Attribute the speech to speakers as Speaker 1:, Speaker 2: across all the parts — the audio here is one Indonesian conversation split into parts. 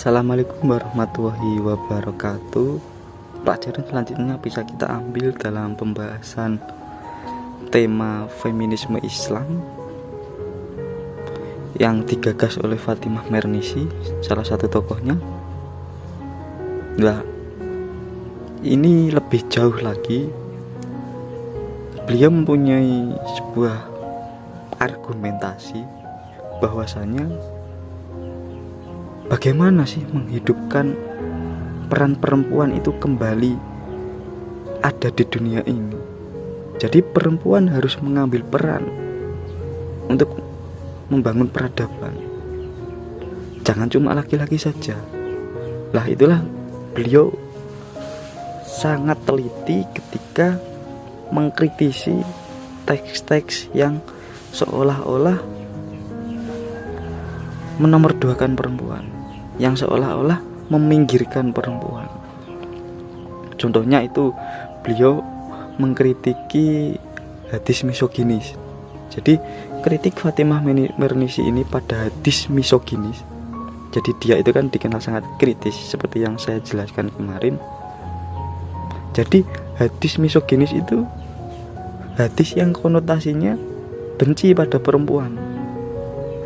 Speaker 1: Assalamualaikum warahmatullahi wabarakatuh. Pelajaran selanjutnya bisa kita ambil dalam pembahasan tema feminisme Islam yang digagas oleh Fatimah Mernissi, salah satu tokohnya. Nah, ini lebih jauh lagi. Beliau mempunyai sebuah argumentasi bahwasanya bagaimana sih menghidupkan peran perempuan itu kembali ada di dunia ini. Jadi perempuan harus mengambil peran untuk membangun peradaban. Jangan cuma laki-laki saja. Lah itulah beliau sangat teliti ketika mengkritisi teks-teks yang seolah-olah menomorduakan perempuan, yang seolah-olah meminggirkan perempuan. Contohnya itu beliau mengkritiki hadis misoginis. Jadi kritik Fatimah Mernissi ini pada hadis misoginis. Jadi dia itu kan dikenal sangat kritis seperti yang saya jelaskan kemarin. Jadi hadis misoginis itu hadis yang konotasinya benci pada perempuan.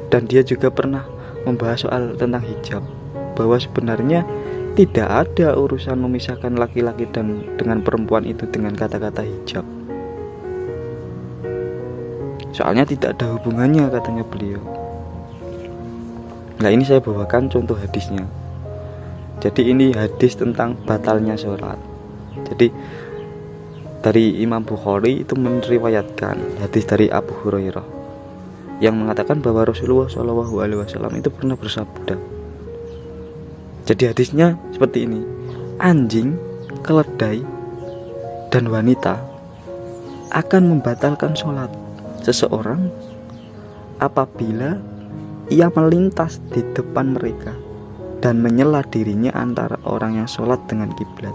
Speaker 1: Dan dia juga pernah membahas soal tentang hijab, bahwa sebenarnya tidak ada urusan memisahkan laki-laki dan dengan perempuan itu dengan kata-kata hijab. Soalnya tidak ada hubungannya, katanya beliau. Nah, ini saya bawakan contoh hadisnya. Jadi ini hadis tentang batalnya sholat. Jadi dari Imam Bukhari itu meriwayatkan hadis dari Abu Hurairah yang mengatakan bahwa Rasulullah SAW itu pernah bersabda. Jadi hadisnya seperti ini: anjing, keledai, dan wanita akan membatalkan sholat seseorang apabila ia melintas di depan mereka dan menyela dirinya antara orang yang sholat dengan kiblat.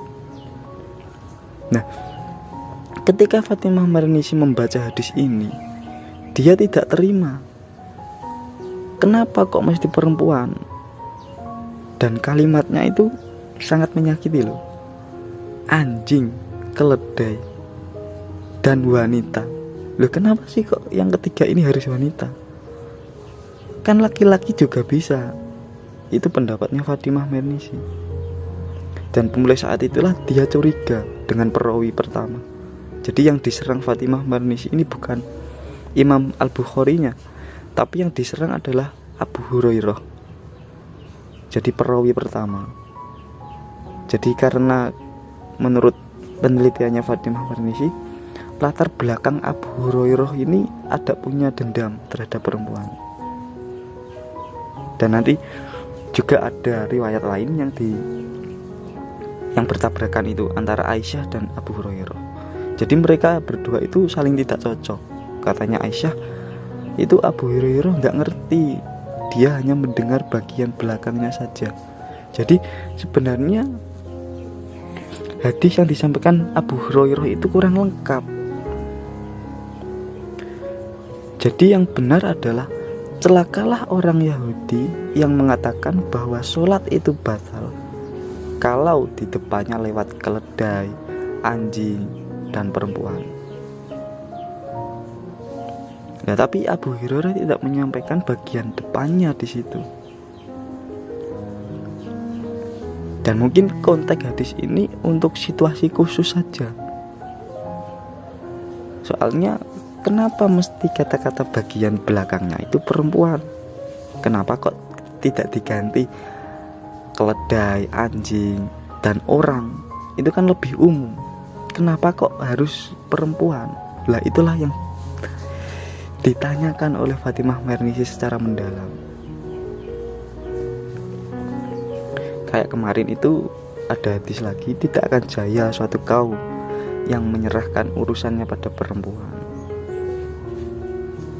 Speaker 1: Nah, ketika Fatimah Mernissi membaca hadis ini, dia tidak terima. Kenapa kok mesti perempuan? Dan kalimatnya itu sangat menyakiti loh. Anjing, keledai, dan wanita. Loh, kenapa sih kok yang ketiga ini harus wanita? Kan laki-laki juga bisa. Itu pendapatnya Fatimah Mernissi. Dan mulai saat itulah dia curiga dengan perawi pertama. Jadi yang diserang Fatimah Mernissi ini bukan Imam Al-Bukharinya, tapi yang diserang adalah Abu Hurairah. Jadi perawi pertama. Jadi karena menurut penelitiannya Fatimah Mernissi, latar belakang Abu Hurairah ini ada punya dendam terhadap perempuan. Dan nanti juga ada riwayat lain yang bertabrakan itu antara Aisyah dan Abu Hurairah. Jadi mereka berdua itu saling tidak cocok. Katanya Aisyah, itu Abu Hurairah nggak ngerti, dia hanya mendengar bagian belakangnya saja. Jadi sebenarnya hadis yang disampaikan Abu Hurairah itu kurang lengkap. Jadi yang benar adalah celakalah orang Yahudi yang mengatakan bahwa sholat itu batal kalau di depannya lewat keledai, anjing, dan perempuan. Nah, tapi Abu Hurairah tidak menyampaikan bagian depannya di situ. Dan mungkin konteks hadis ini untuk situasi khusus saja. Soalnya kenapa mesti kata-kata bagian belakangnya itu perempuan? Kenapa kok tidak diganti keledai, anjing, dan orang? Itu kan lebih umum. Kenapa kok harus perempuan? Lah itulah yang ditanyakan oleh Fatimah Mernissi secara mendalam. Kayak kemarin itu ada hadis lagi, tidak akan jaya suatu kaum yang menyerahkan urusannya pada perempuan.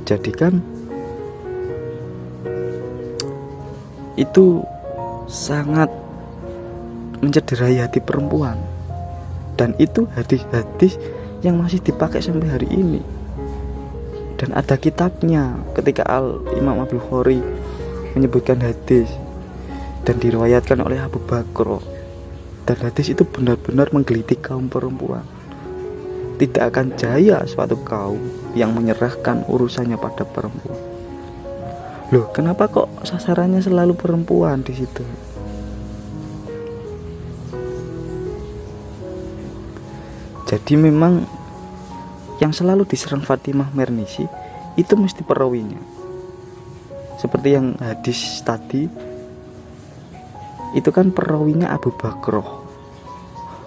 Speaker 1: Jadi kan itu sangat mencederai hati perempuan. Dan itu hadis-hadis yang masih dipakai sampai hari ini. Dan ada kitabnya ketika Imam Al-Bukhari menyebutkan hadis dan diriwayatkan oleh Abu Bakar. Dan hadis itu benar-benar menggelitik kaum perempuan. Tidak akan jaya suatu kaum yang menyerahkan urusannya pada perempuan. Loh, kenapa kok sasarannya selalu perempuan di situ? Jadi memang yang selalu diserang Fatimah Mernissi itu mesti perawinya. Seperti yang hadis tadi, itu kan perawinya Abu Bakar.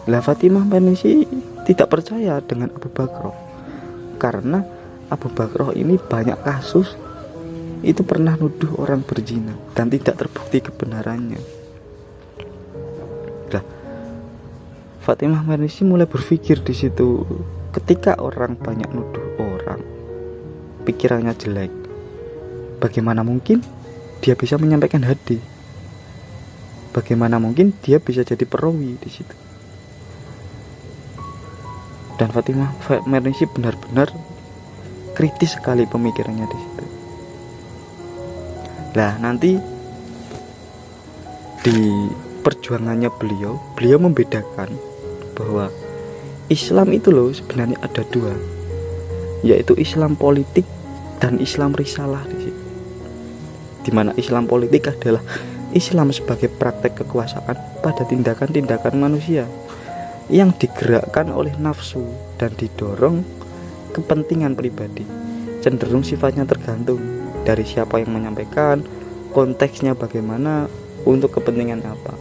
Speaker 1: Lah Fatimah Mernissi tidak percaya dengan Abu Bakar, karena Abu Bakar ini banyak kasus itu pernah nuduh orang berzina dan tidak terbukti kebenarannya. Lah Fatimah Mernissi mulai berpikir di situ, ketika orang banyak nuduh orang, pikirannya jelek, bagaimana mungkin dia bisa menyampaikan hadis? Bagaimana mungkin dia bisa jadi perawi di situ? Dan Fatimah Mernissi benar-benar kritis sekali pemikirannya di situ. Lah nanti di perjuangannya beliau membedakan bahwa Islam itu loh sebenarnya ada dua, yaitu Islam politik dan Islam risalah di situ. Dimana Islam politik adalah Islam sebagai praktek kekuasaan pada tindakan-tindakan manusia yang digerakkan oleh nafsu dan didorong kepentingan pribadi, cenderung sifatnya tergantung dari siapa yang menyampaikan, konteksnya bagaimana, untuk kepentingan apa.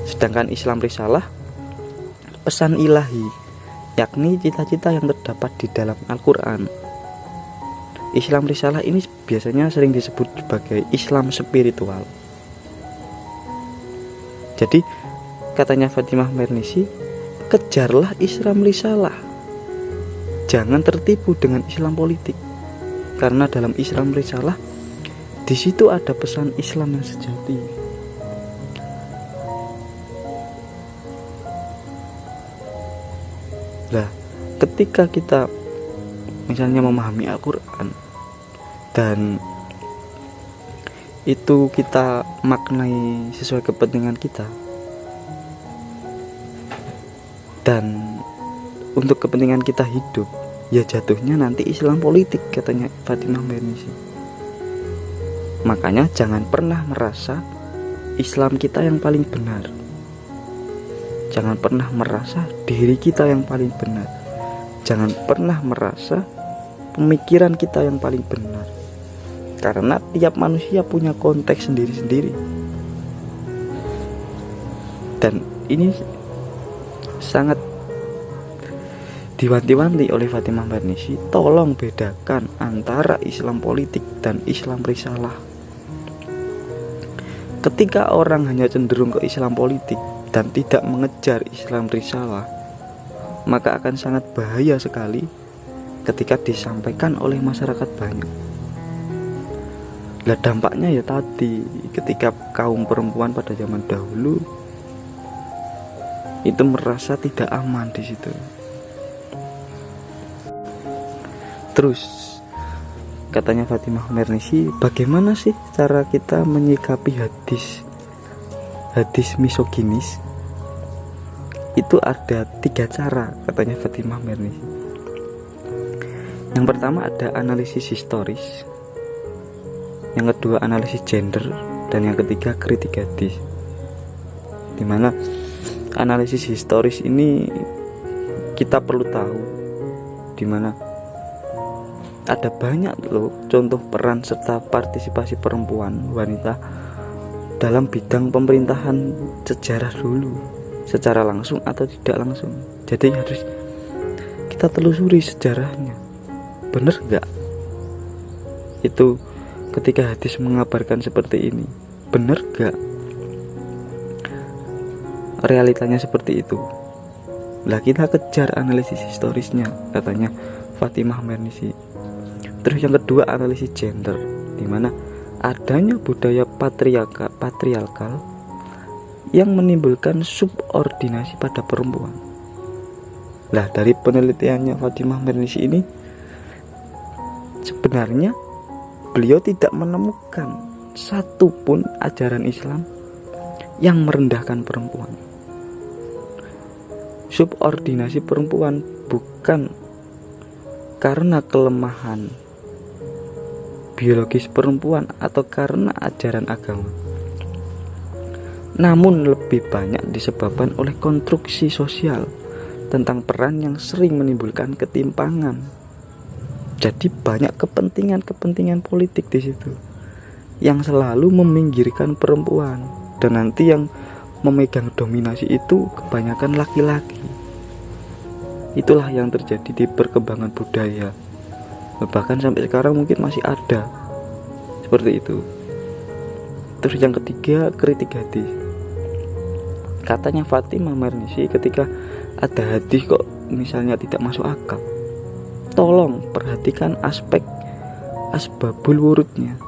Speaker 1: Sedangkan Islam risalah, pesan ilahi, yakni cita-cita yang terdapat di dalam Al-Quran. Islam risalah ini biasanya sering disebut sebagai Islam spiritual. Jadi katanya Fatimah Mernissi, kejarlah Islam risalah, jangan tertipu dengan Islam politik, karena dalam Islam risalah di situ ada pesan Islam yang sejati. Nah, ketika kita misalnya memahami Al-Quran dan itu kita maknai sesuai kepentingan kita, dan untuk kepentingan kita hidup, ya jatuhnya nanti Islam politik, katanya Fatimah Mernissi. Makanya jangan pernah merasa Islam kita yang paling benar. Jangan pernah merasa diri kita yang paling benar. Jangan pernah merasa pemikiran kita yang paling benar, karena tiap manusia punya konteks sendiri-sendiri. Dan ini sangat diwanti-wanti oleh Fatimah Mernissi, tolong bedakan antara Islam politik dan Islam risalah. Ketika orang hanya cenderung ke Islam politik dan tidak mengejar Islam risalah, maka akan sangat bahaya sekali ketika disampaikan oleh masyarakat banyak. Lah dampaknya ya tadi, ketika kaum perempuan pada zaman dahulu itu merasa tidak aman di situ. Terus katanya Fatimah Mernissi, bagaimana sih cara kita menyikapi hadis misoginis? Itu ada 3 cara, katanya Fatimah Mernissi. Yang pertama ada analisis historis, yang kedua analisis gender, dan yang ketiga kritik hadis. Dimana analisis historis ini kita perlu tahu, dimana ada banyak loh contoh peran serta partisipasi perempuan wanita dalam bidang pemerintahan sejarah dulu, secara langsung atau tidak langsung. Jadi harus kita telusuri sejarahnya, bener gak itu ketika hadis mengabarkan seperti ini, bener gak realitanya seperti itu. Lah kita kejar analisis historisnya, katanya Fatimah Mernissi. Terus yang kedua analisis gender, dimana adanya budaya patriarkal yang menimbulkan subordinasi pada perempuan. Lah dari penelitiannya Fatimah Mernissi ini, sebenarnya beliau tidak menemukan satu pun ajaran Islam yang merendahkan perempuan. Subordinasi perempuan bukan karena kelemahan biologis perempuan atau karena ajaran agama, namun lebih banyak disebabkan oleh konstruksi sosial tentang peran yang sering menimbulkan ketimpangan. Jadi banyak kepentingan politik di situ yang selalu meminggirkan perempuan, dan nanti yang memegang dominasi itu kebanyakan laki-laki. Itulah yang terjadi di perkembangan budaya. Bahkan sampai sekarang mungkin masih ada seperti itu. Terus yang ketiga, kritik hadis. Katanya Fatimah Marnisi, ketika ada hadis kok misalnya tidak masuk akal, tolong perhatikan aspek asbabul wurudnya,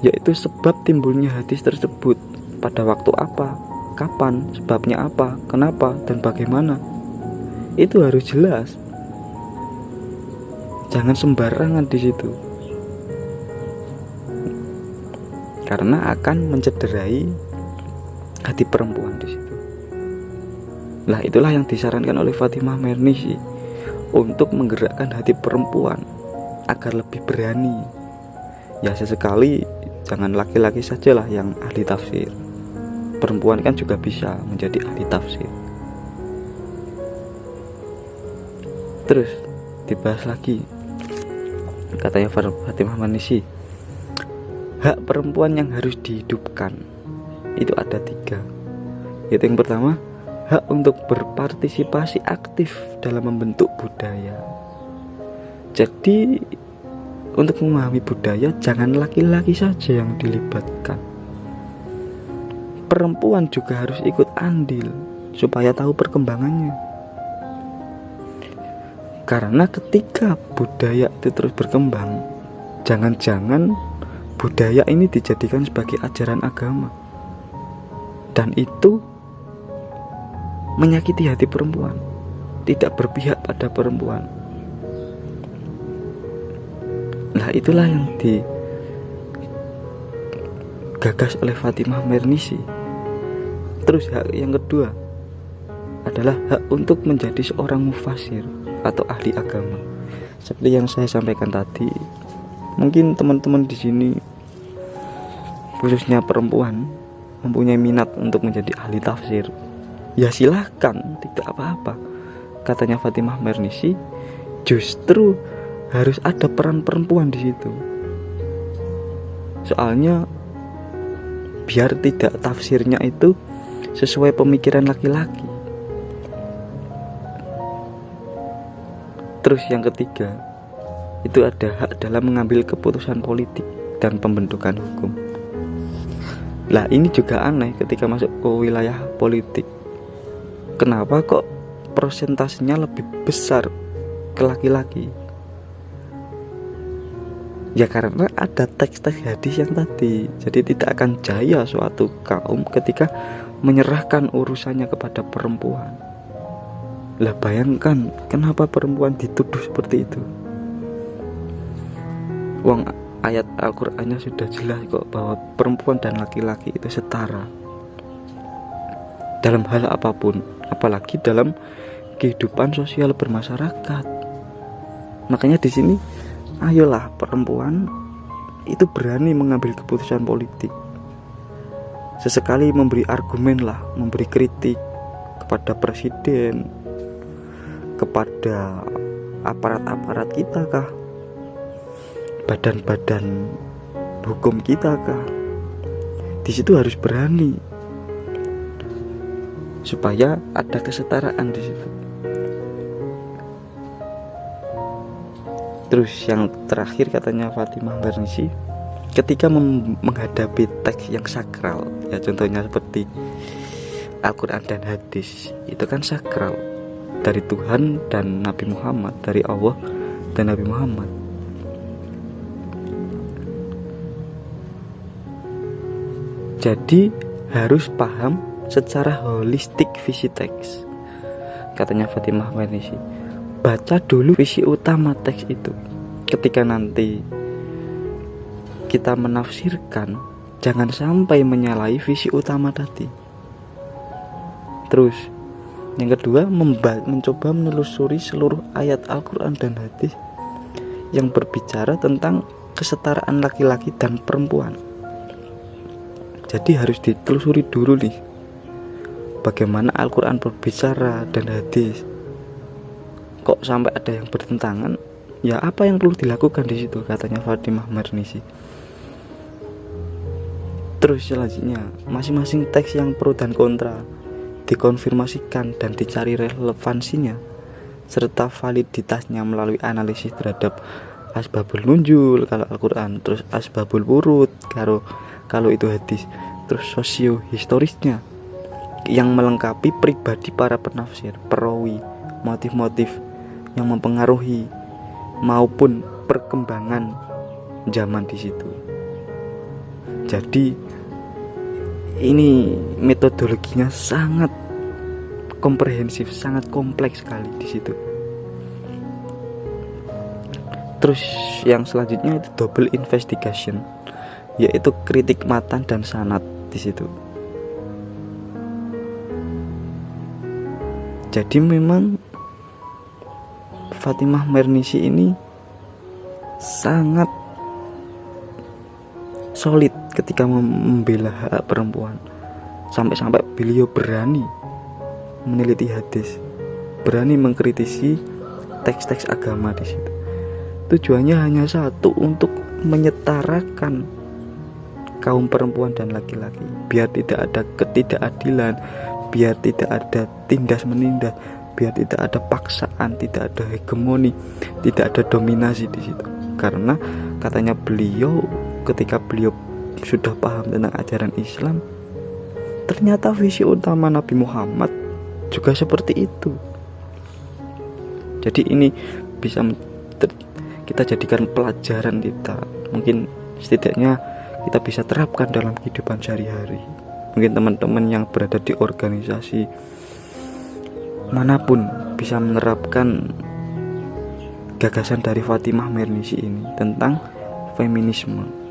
Speaker 1: yaitu sebab timbulnya hadis tersebut, pada waktu apa, kapan, sebabnya apa, kenapa, dan bagaimana. Itu harus jelas. Jangan sembarangan di situ, karena akan mencederai hati perempuan di situ. Lah itulah yang disarankan oleh Fatimah Marnisi, untuk menggerakkan hati perempuan agar lebih berani. Ya sesekali jangan laki-laki sajalah yang ahli tafsir, perempuan kan juga bisa menjadi ahli tafsir. Terus dibahas lagi, katanya Fatimah Marnisi, hak perempuan yang harus dihidupkan itu ada 3, yaitu yang pertama, hak untuk berpartisipasi aktif dalam membentuk budaya. Jadi untuk memahami budaya jangan laki-laki saja yang dilibatkan, perempuan juga harus ikut andil supaya tahu perkembangannya. Karena ketika budaya itu terus berkembang, jangan-jangan budaya ini dijadikan sebagai ajaran agama, dan itu menyakiti hati perempuan, tidak berpihak pada perempuan. Nah itulah yang digagas oleh Fatimah Marnisi. Terus hak yang kedua adalah hak untuk menjadi seorang mufasir atau ahli agama. Seperti yang saya sampaikan tadi, mungkin teman-teman di sini khususnya perempuan mempunyai minat untuk menjadi ahli tafsir. Ya silahkan, tidak apa-apa. Katanya Fatimah Marnisi, justru harus ada peran perempuan di situ. Soalnya biar tidak tafsirnya itu sesuai pemikiran laki-laki. Terus yang ketiga, itu ada hak dalam mengambil keputusan politik dan pembentukan hukum. Lah ini juga aneh ketika masuk ke wilayah politik. Kenapa kok persentasenya lebih besar ke laki-laki? Ya karena ada teks-teks hadis yang tadi. Jadi tidak akan jaya suatu kaum ketika menyerahkan urusannya kepada perempuan. Lah bayangkan kenapa perempuan dituduh seperti itu. Wong ayat Al-Qur'annya sudah jelas kok bahwa perempuan dan laki-laki itu setara dalam hal apapun, apalagi dalam kehidupan sosial bermasyarakat. Makanya di sini ayolah perempuan itu berani mengambil keputusan politik. Sesekali memberi argumen lah, memberi kritik kepada presiden, kepada aparat-aparat kita kah, badan-badan hukum kita kah. Di situ harus berani supaya ada kesetaraan di situ. Terus yang terakhir katanya Fatimah Marnisi, ketika menghadapi teks yang sakral, ya contohnya seperti Al-Quran dan hadis, itu kan sakral dari Tuhan dan Nabi Muhammad, dari Allah dan Nabi Muhammad. Jadi harus paham secara holistik visi teks. Katanya Fatimah Marnisi, baca dulu visi utama teks itu. Ketika nanti kita menafsirkan, jangan sampai menyalahi visi utama tadi. Terus yang kedua, mencoba menelusuri seluruh ayat Al-Quran dan hadis yang berbicara tentang kesetaraan laki-laki dan perempuan. Jadi harus ditelusuri dulu nih, bagaimana Al-Quran berbicara dan hadis. Kok sampai ada yang bertentangan? Ya apa yang perlu dilakukan di situ, katanya Fatimah Marnisi. Terus selanjutnya, masing-masing teks yang pro dan kontra dikonfirmasikan dan dicari relevansinya serta validitasnya melalui analisis terhadap asbabul nuzul kalau Al-Quran, terus asbabul wurud kalau itu hadis, terus sosiohistorisnya yang melengkapi pribadi para penafsir, perawi, motif-motif yang mempengaruhi maupun perkembangan zaman di situ. Jadi ini metodologinya sangat komprehensif, sangat kompleks sekali di situ. Terus yang selanjutnya itu double investigation, yaitu kritik matan dan sanad di situ. Jadi memang Fatimah Marnisi ini sangat solid ketika membela hak perempuan. Sampai-sampai beliau berani meneliti hadis, berani mengkritisi teks-teks agama di situ. Tujuannya hanya satu, untuk menyetarakan kaum perempuan dan laki-laki, biar tidak ada ketidakadilan, biar tidak ada tindas menindas, biar tidak ada paksaan, tidak ada hegemoni, tidak ada dominasi di situ. Karena katanya beliau, ketika beliau sudah paham tentang ajaran Islam, ternyata visi utama Nabi Muhammad juga seperti itu. Jadi ini bisa kita jadikan pelajaran kita, mungkin setidaknya kita bisa terapkan dalam kehidupan sehari-hari. Mungkin teman-teman yang berada di organisasi manapun bisa menerapkan gagasan dari Fatimah Marnisi ini tentang feminisme.